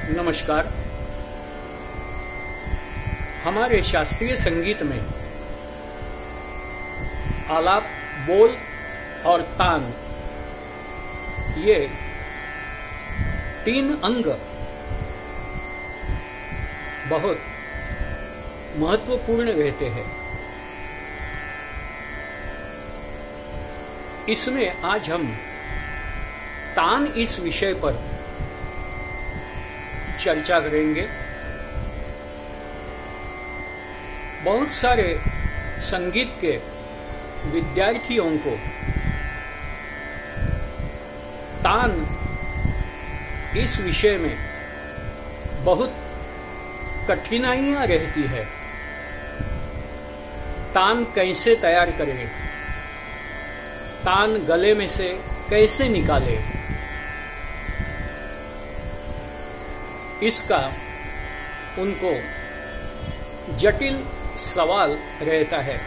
नमस्कार। हमारे शास्त्रीय संगीत में आलाप, बोल और तान ये तीन अंग बहुत महत्वपूर्ण रहते हैं। इसमें आज हम तान इस विषय पर चर्चा करेंगे। बहुत सारे संगीत के विद्यार्थियों को तान इस विषय में बहुत कठिनाइयां रहती है। तान कैसे तैयार करें, तान गले में से कैसे निकाले, इसका उनको जटिल सवाल रहता है।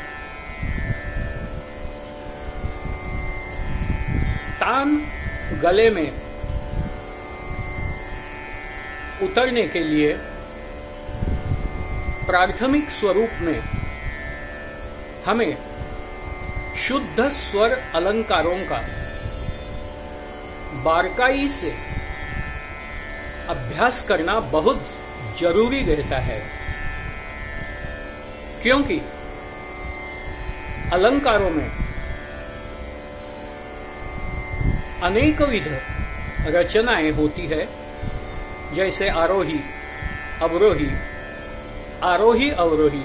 तान गले में उतरने के लिए प्राथमिक स्वरूप में हमें शुद्ध स्वर अलंकारों का बारकाई से अभ्यास करना बहुत जरूरी रहता है, क्योंकि अलंकारों में अनेकविध रचनाएं होती है, जैसे आरोही, अवरोही, आरोही अवरोही,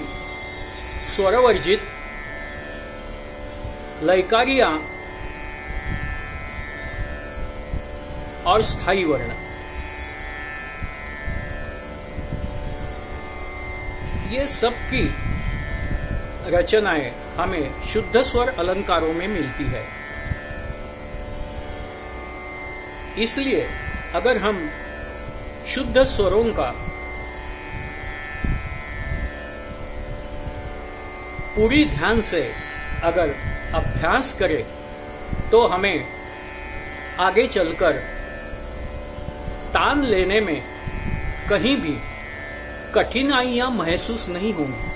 स्वरवर्जित, लयकारियां और स्थायी वर्ण। ये सब की रचनाएं हमें शुद्ध स्वर अलंकारों में मिलती है। इसलिए अगर हम शुद्ध स्वरों का पूरी ध्यान से अगर अभ्यास करें तो हमें आगे चलकर तान लेने में कहीं भी कठिनाइयां महसूस नहीं होंगी।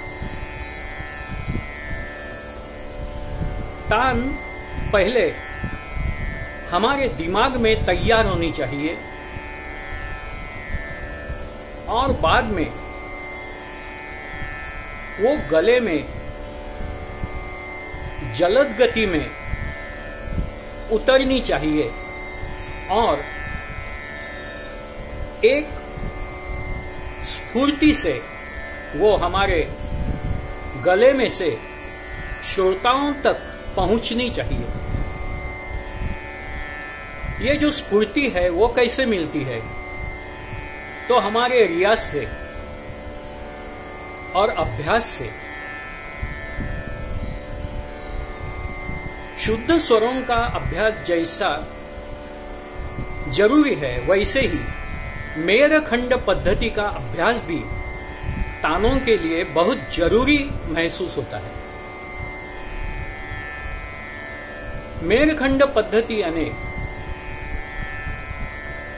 तान पहले हमारे दिमाग में तैयार होनी चाहिए और बाद में वो गले में जलद गति में उतरनी चाहिए और एक स्फूर्ति से वो हमारे गले में से श्रोताओं तक पहुंचनी चाहिए। ये जो स्फूर्ति है वो कैसे मिलती है? तो हमारे रियाज से और अभ्यास से। शुद्ध स्वरों का अभ्यास जैसा जरूरी है, वैसे ही मेरखंड पद्धति का अभ्यास भी तानों के लिए बहुत जरूरी महसूस होता है। मेरखंड पद्धति यानी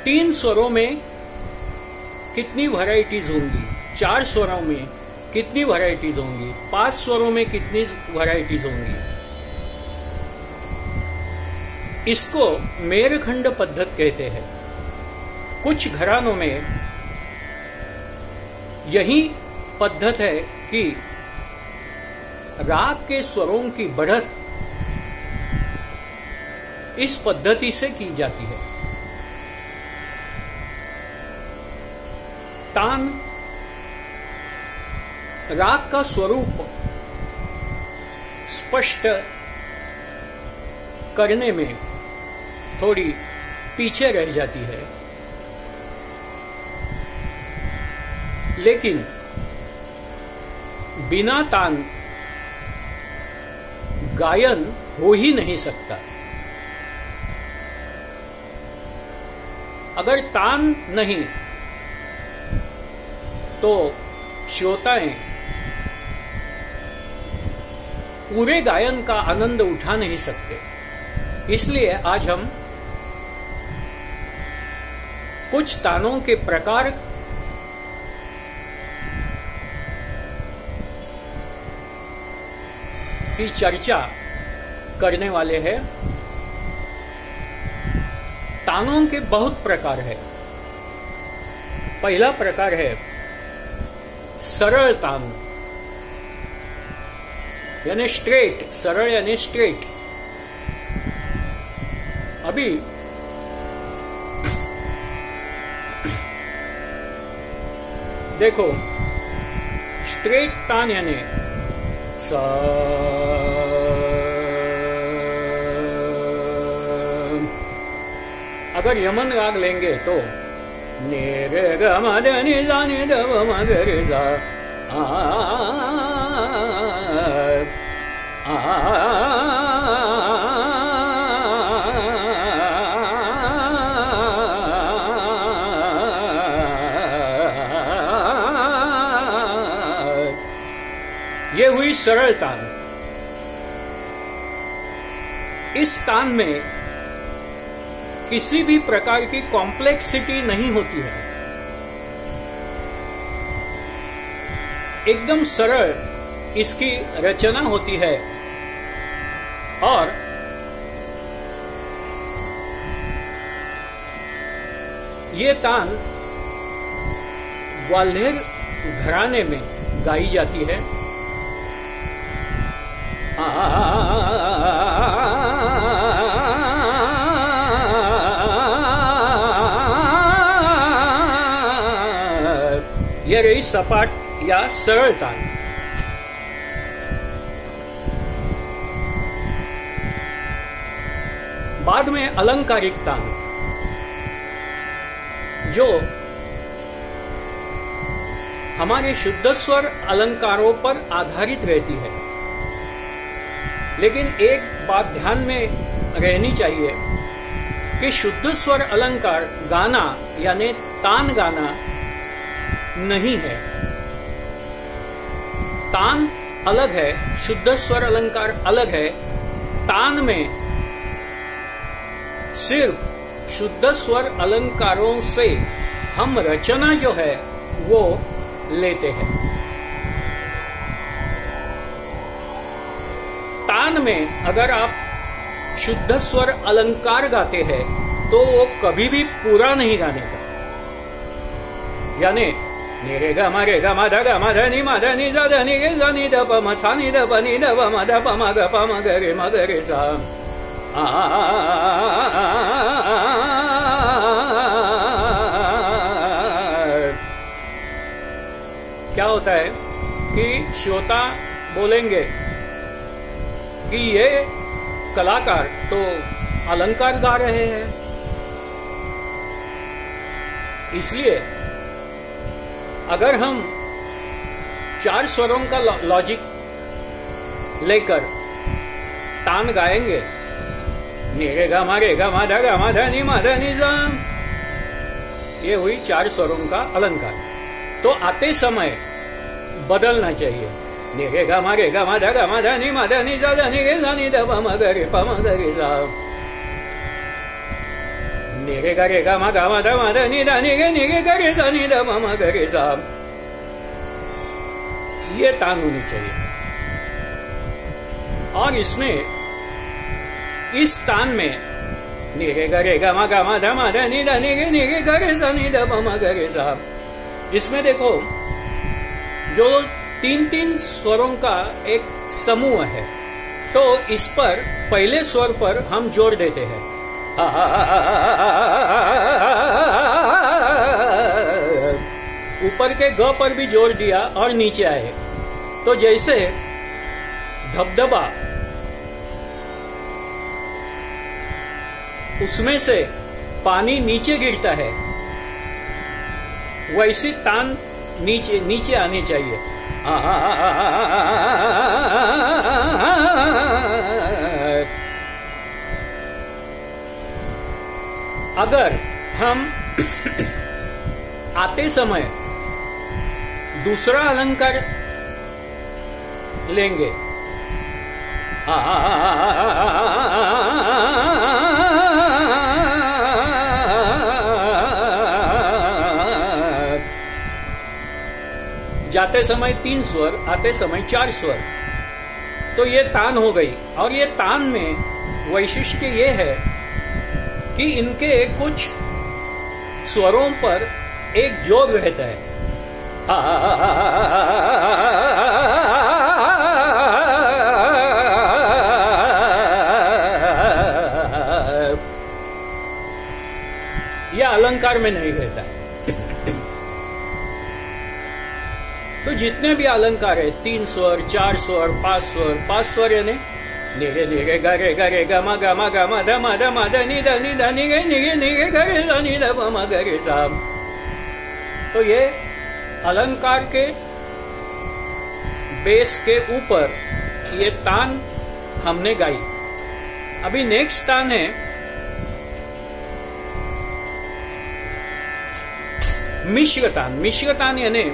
3 स्वरों में कितनी वैरायटीज होंगी, 4 स्वरों में कितनी वैरायटीज होंगी, 5 स्वरों में कितनी वैरायटीज होंगी, इसको मेरखंड पद्धति कहते हैं। कुछ घरानों में यही पद्धत है कि राग के स्वरों की बढ़त इस पद्धति से की जाती है। तान राग का स्वरूप स्पष्ट करने में थोड़ी पीछे रह जाती है, लेकिन बिना तान गायन हो ही नहीं सकता। अगर तान नहीं तो श्रोताएं पूरे गायन का आनंद उठा नहीं सकते। इसलिए आज हम कुछ तानों के प्रकार की चर्चा करने वाले हैं। तानों के बहुत प्रकार है। पहला प्रकार है सरल तान, यानी स्ट्रेट, सरल यानी स्ट्रेट। अभी देखो, स्ट्रेट तान यानी सा, अगर यमन राग लेंगे तो ने रे ग म ध नि सा नि ध प म ग रे सा ये हुई सरल तान। इस तान में किसी भी प्रकार की कॉम्प्लेक्सिटी नहीं होती है, एकदम सरल इसकी रचना होती है। और ये तान ग्वाल्हेर घराने में गाई जाती है। ये रही सपाट या सरल तान। बाद में अलंकारिक तान, जो हमारे शुद्ध स्वर अलंकारों पर आधारित रहती है। लेकिन एक बात ध्यान में रहनी चाहिए कि शुद्ध स्वर अलंकार गाना यानी तान गाना नहीं है। तान अलग है, शुद्ध स्वर अलंकार अलग है। तान में सिर्फ शुद्ध स्वर अलंकारों से हम रचना जो है वो लेते हैं। तान में अगर आप शुद्ध स्वर अलंकार गाते हैं तो वो कभी भी पूरा नहीं गाने का। यानी रे ग म रे ग म ध ग म ध नि म ध नि ज ध नि गे ज नि ध प म थ नि ध प नि ध प म ध प म ग प म ग रे सा क्या होता है कि श्रोता बोलेंगे कि ये कलाकार तो अलंकार गा रहे हैं। इसलिए अगर हम 4 स्वरों का लॉजिक लेकर तान गाएंगे, रे ग म रे ग म ध ग म ध नि म ध नि सा, ये हुई 4 स्वरों का अलंकार। तो आते समय बदलना चाहिए। रे ग म रे ग म ध ग म ध नि म ध नि सा ध नि गे सा नि ध प म ग रे सा, रे ग रे ग म ग म ध म ध नि ध नि गे ग रे सा नि ध प म ग रे सा, ये तान होनी चाहिए। और इसमें इस तान में रे ग रे ग म ग म ध म ध नि ध नि गे ग रे सा नि ध प म ग रे सा, इसमें देखो जो 3-3 स्वरों का एक समूह है। तो इस पर पहले स्वर पर हम जोर देते हैं। ऊपर के ग पर भी जोर दिया और नीचे आए। तो जैसे धबधबा, उसमें से पानी नीचे गिरता है, वैसी तान नीचे नीचे आनी चाहिए। अगर हम आते समय दूसरा अलंकार लेंगे, जाते समय 3 स्वर, आते समय 4 स्वर। तो ये तान हो गई। और ये तान में वैशिष्ट्य ये है कि इनके कुछ स्वरों पर एक जोर रहता है। यह अलंकार में नहीं रहता है। तो जितने भी अलंकार है, 3 स्वर, 4 स्वर, 5 स्वर यानी निगे निगे गरे गरे गमा गमा गमा ध म ध म ध नि ध नि ध निगे निगे निगे गरे ध नि ध प म गरे सा। तो ये अलंकार के बेस के ऊपर ये तान हमने गाई। अभी नेक्स्ट तान है मिश्र तान। मिश्र तान यानी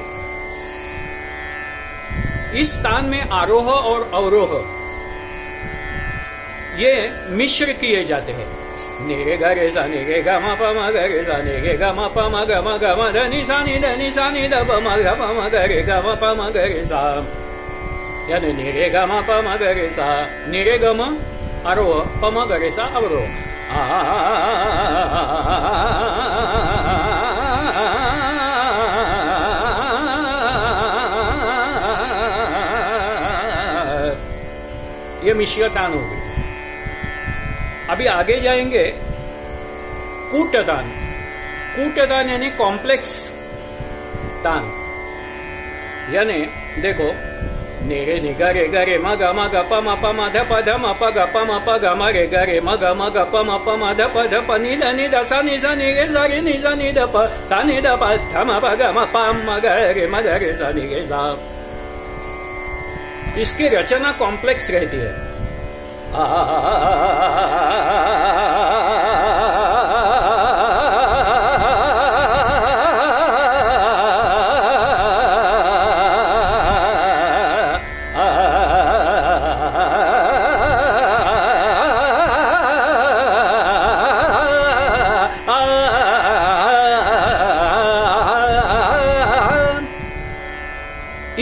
इस तान में आरोह और अवरोह ये मिश्र किए जाते हैं। निगे गरे सा निगे ग म प म गरे सा निगे ग म प म ग म ग म ध नि सा नि ध प म ग प म गरे ग म प म गरे सा। यानी निगे ग म प म गरे सा, निगे ग म आरोह, प म गरे सा अवरोह। ये मिश्र तान हो गई। अभी आगे जाएंगे कूटतान। कूटतान यानी कॉम्प्लेक्स तान। यानी देखो निगे निगा रे ग रे म ग म ग प म प म ध प ध म प ग प म प ग म रे ग रे म ग प म प म ध प नि ध सा नि सा नि गे सा रे नि सा नि ध प सा नि ध प ध म प ग म प म ग रे म ग रे सा नि गे सा। इसकी रचना कॉम्प्लेक्स रहती है।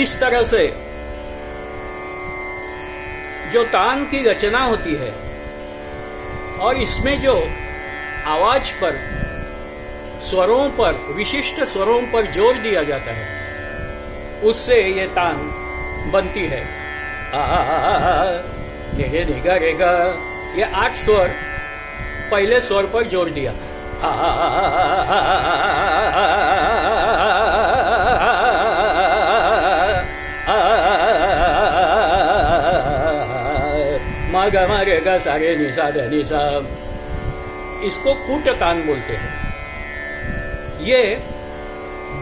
इस तरह से जो तान की रचना होती है और इसमें जो आवाज पर, स्वरों पर, विशिष्ट स्वरों पर जोर दिया जाता है, उससे ये तान बनती है। निगे निगा रे गा, ये 8 स्वर पहले स्वर पर जोर दिया। ग म रे ग सा रे नि सा ध नि सा। इसको कूटतान बोलते हैं। ये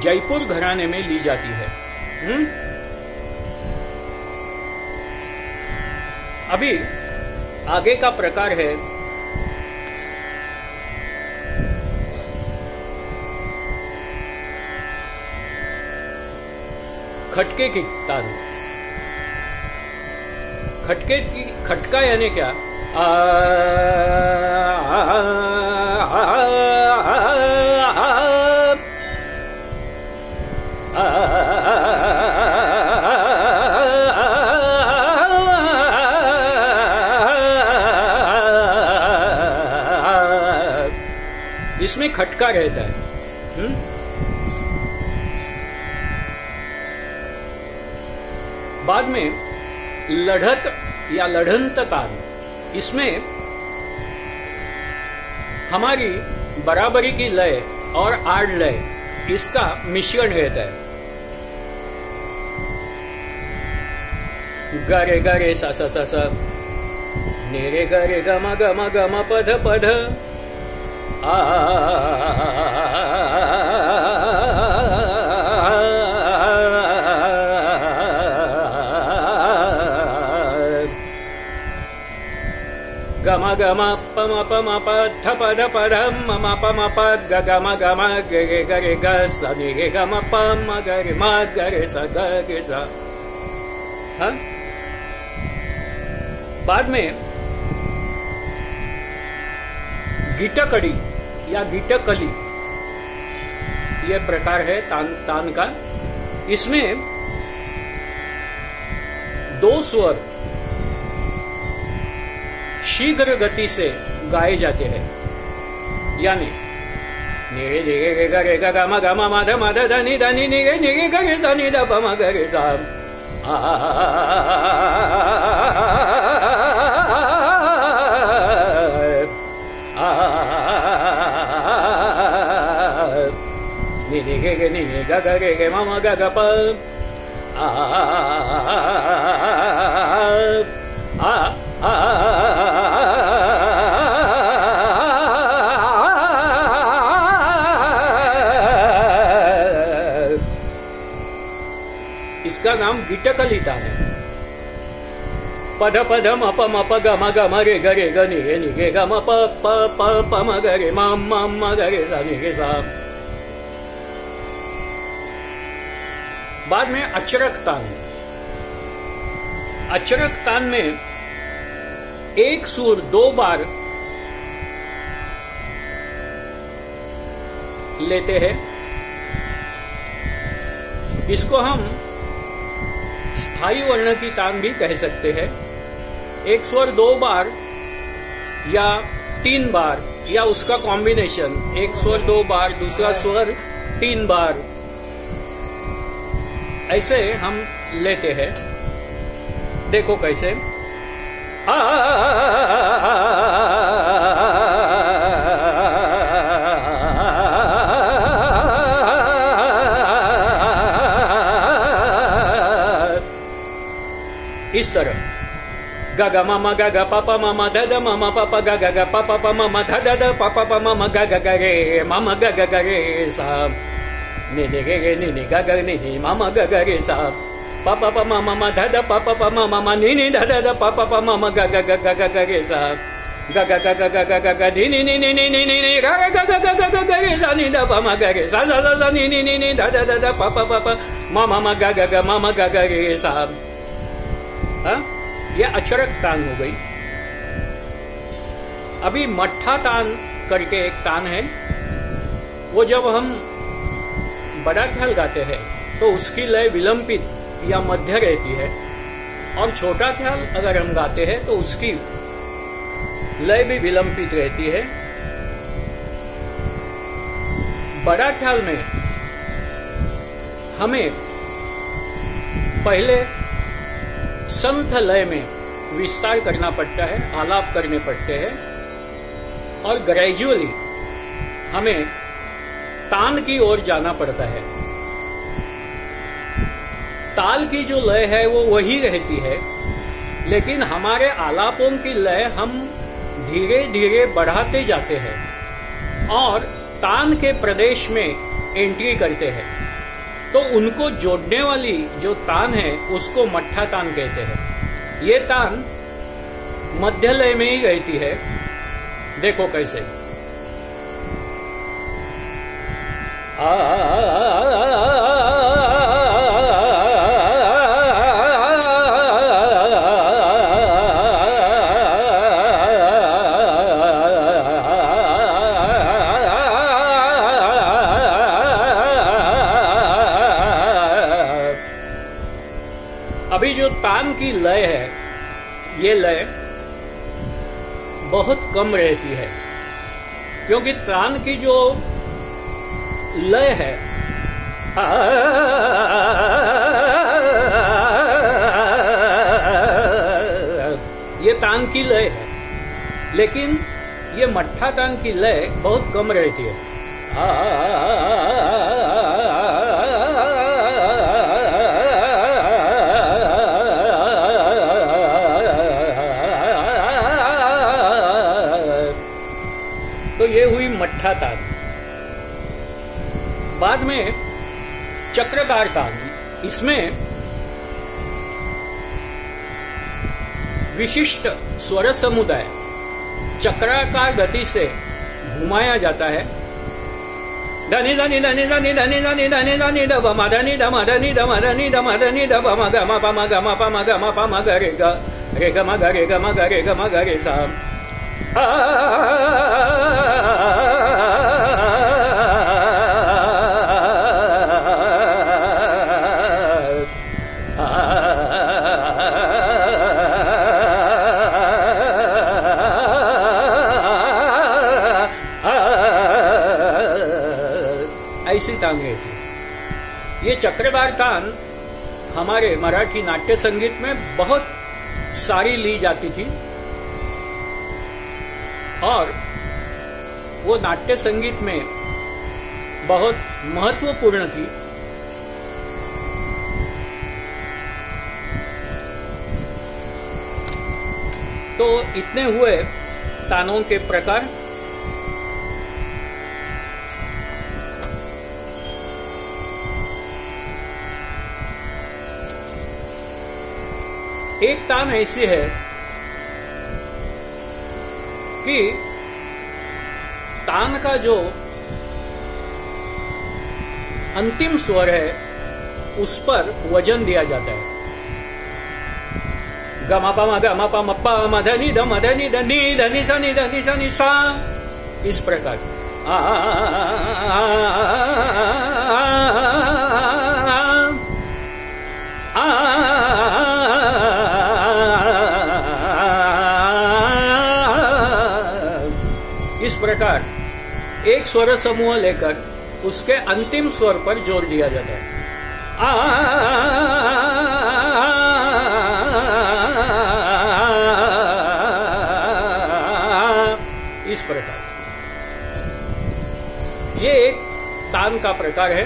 जयपुर घराने में ली जाती है। अभी आगे का प्रकार है खटके की तान। खटका यानी क्या? इसमें खटका रहता है। बाद में लढ़त या लढ़ंत तान। इसमें हमारी बराबरी की लय और आड़ लय, इसका मिश्रण रहता है। गरे गरे सा सा सा सा, नेरे गरे गम गम गम पध पध, गम गम पम पम प ध प ध प ध म म प म प ग गम गम गे गे गरे ग स नि गे गम प म गरे म गरे स ग गे स। हाँ, बाद में गीटकड़ी या गीटकली, ये प्रकार है तान का। इसमें दो स्वर शीघ्र गति से गाए जाते हैं, यानी निरे निरे रे गा रे गा गा मा गा मा मा ध मा ध ध नि ध नि नि रे नि रे गा रे ध नि ध प मा गा रे सा नि रे गे गे नि नि गा गा रे गे मा मा गा गा प इसका नाम गिटकली तान है। पध पध म प म प ग म ग म रे ग रे ग नि रे नि गे ग म प प प प म ग रे म म म ग रे सा नि गे सा। बाद में अचरक तान। अचरक तान में एक सुर दो बार लेते हैं। इसको हम स्थायी वर्ण की तान भी कह सकते हैं। एक स्वर दो बार या तीन बार या उसका कॉम्बिनेशन, एक स्वर दो बार दूसरा स्वर तीन बार, ऐसे हम लेते हैं। देखो कैसे। इस तरह गा गा मामा गा गा पापा मामा दा दा मामा पापा गा गा गा पापा पा मामा धा दा दा पापा पा मामा गा गा गा रे मामा गा गा गा रे सा ने ने गे गे ने गा गा ने मामा गा गा रे सा पापा पा मामा धा दा पापा पा मामा ने धा दा दा पापा पा मामा गा गा गा गा गा रे सा गा गा गा गा गा गा गा नी नी नी नी नी नी गा गा गा गा गा गा गा रे सा नी दा पामा गा रे सा सा सा नी नी नी नी धा दा दा दा पापा पापा मामा गा गा गा मामा गा गा रे सा। ये अचरक तान हो गई। अभी मट्ठा तान करके एक तान है, वो जब हम बड़ा ख्याल गाते हैं तो उसकी लय विलंबित या मध्य रहती है, और छोटा ख्याल अगर हम गाते हैं तो उसकी लय भी विलंबित रहती है। बड़ा ख्याल में हमें पहले संथ लय में विस्तार करना पड़ता है, आलाप करने पड़ते हैं, और ग्रेजुअली हमें तान की ओर जाना पड़ता है। ताल की जो लय है वो वही रहती है, लेकिन हमारे आलापों की लय हम धीरे धीरे बढ़ाते जाते हैं और तान के प्रदेश में एंट्री करते हैं। तो उनको जोड़ने वाली जो तान है उसको मट्ठा तान कहते हैं। ये तान मध्य लय में ही रहती है। देखो कैसे। अभी जो तान की लय है, ये लय बहुत कम रहती है, क्योंकि तान की जो लय है ये तान की लय है, लेकिन ये मट्ठा तान की लय बहुत कम रहती है। तो ये हुई मट्ठा तान। बाद में चक्रकार तान। इसमें विशिष्ट स्वर समुदाय चक्राकार गति से घुमाया जाता है। धनी धनी धनी धनी धनी धनी धनी धनी ध मा धनी ध मा धनी ध मा धनी ध मा धनी ध प मा ग मा प मा ग मा प मा ग मा प मा ग रे ग मा ग रे ग मा ग रे ग मा ग रे सा। ऐसी तान रहती। ये चक्रवार तान हमारे मराठी नाट्य संगीत में बहुत सारी ली जाती थी और वो नाट्य संगीत में बहुत महत्वपूर्ण थी। तो इतने हुए तानों के प्रकार। एक तान ऐसी है कि तान का जो अंतिम स्वर है उस पर वजन दिया जाता है। गमपा गमपा मप्पा मधनी धनी धनी धनी सा, इस प्रकार। इस प्रकार एक स्वर समूह लेकर उसके अंतिम स्वर पर जोर दिया जाता है। इस प्रकार ये एक तान का प्रकार है।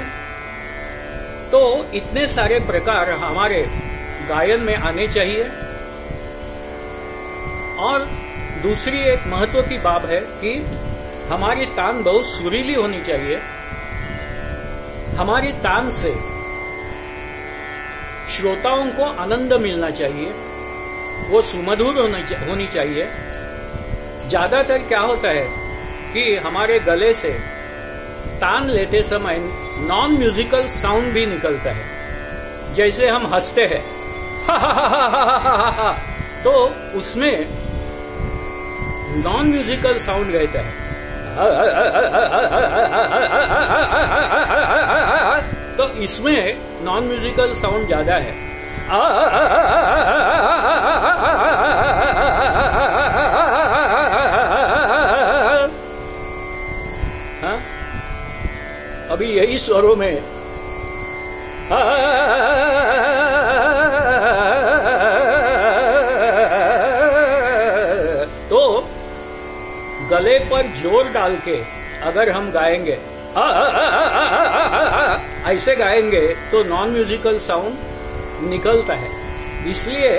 तो इतने सारे प्रकार हमारे गायन में आने चाहिए। और दूसरी एक महत्व की बात है कि हमारी तान बहुत सुरीली होनी चाहिए। हमारी तान से श्रोताओं को आनंद मिलना चाहिए, वो सुमधुर होनी चाहिए। ज्यादातर क्या होता है कि हमारे गले से तान लेते समय नॉन म्यूजिकल साउंड भी निकलता है। जैसे हम हंसते हैं तो उसमें नॉन म्यूजिकल साउंड रहता है। तो इसमें नॉन म्यूजिकल साउंड ज्यादा है। हाँ? अभी यही स्वरों में तो गले पर जोर डाल के अगर हम गाएंगे, ऐसे गाएंगे तो नॉन म्यूजिकल साउंड निकलता है। इसलिए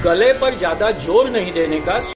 गले पर ज्यादा जोर नहीं देने का